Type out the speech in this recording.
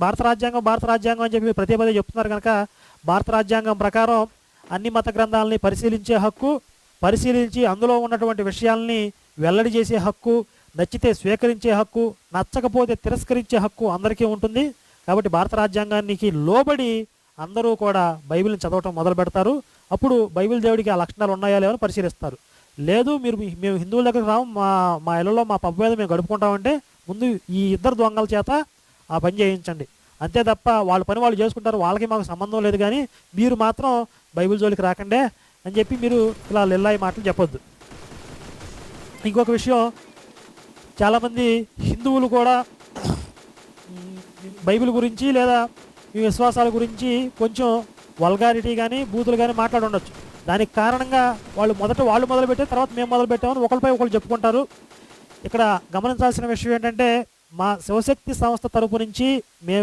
భారత రాజ్యాంగం భారత రాజ్యాంగం అని చెప్పి మీరు ప్రతి పదే చెప్తున్నారు కనుక భారత రాజ్యాంగం ప్రకారం అన్ని మత గ్రంథాలని పరిశీలించే హక్కు, పరిశీలించి అందులో ఉన్నటువంటి విషయాల్ని వెల్లడి చేసే హక్కు, నచ్చితే స్వీకరించే హక్కు, నచ్చకపోతే తిరస్కరించే హక్కు అందరికీ ఉంటుంది. కాబట్టి భారత రాజ్యాంగానికి లోబడి అందరూ కూడా బైబిల్ని చదవటం మొదలు పెడతారు. అప్పుడు బైబిల్ దేవుడికి ఆ లక్షణాలు ఉన్నాయా లేవని పరిశీలిస్తారు. లేదు మేము హిందువుల దగ్గర రాము, మా ఇళ్ళలో మా పబ్బు మీద మేము గడుపుకుంటామంటే ముందు ఈ ఇద్దరు దొంగల చేత ఆ పని చేయించండి. అంతే తప్ప వాళ్ళ పని వాళ్ళు చేసుకుంటారు, వాళ్ళకి మాకు సంబంధం లేదు, కానీ మీరు మాత్రం బైబిల్ జోలికి రాకండే అని చెప్పి మీరు ఇలా లిల్లాయి మాటలు చెప్పొద్దు. ఇంకొక విషయం, చాలామంది హిందువులు కూడా బైబిల్ గురించి లేదా ఈ విశ్వాసాల గురించి కొంచెం వల్గారిటీ కానీ బూతులు కానీ మాట్లాడి ఉండొచ్చు. దానికి కారణంగా వాళ్ళు మొదలుపెట్టే తర్వాత మేము మొదలుపెట్టామని ఒకరిపై ఒకరు చెప్పుకుంటారు. ఇక్కడ గమనించాల్సిన విషయం ఏంటంటే మా శివశక్తి సంస్థ తరపు నుంచి మేము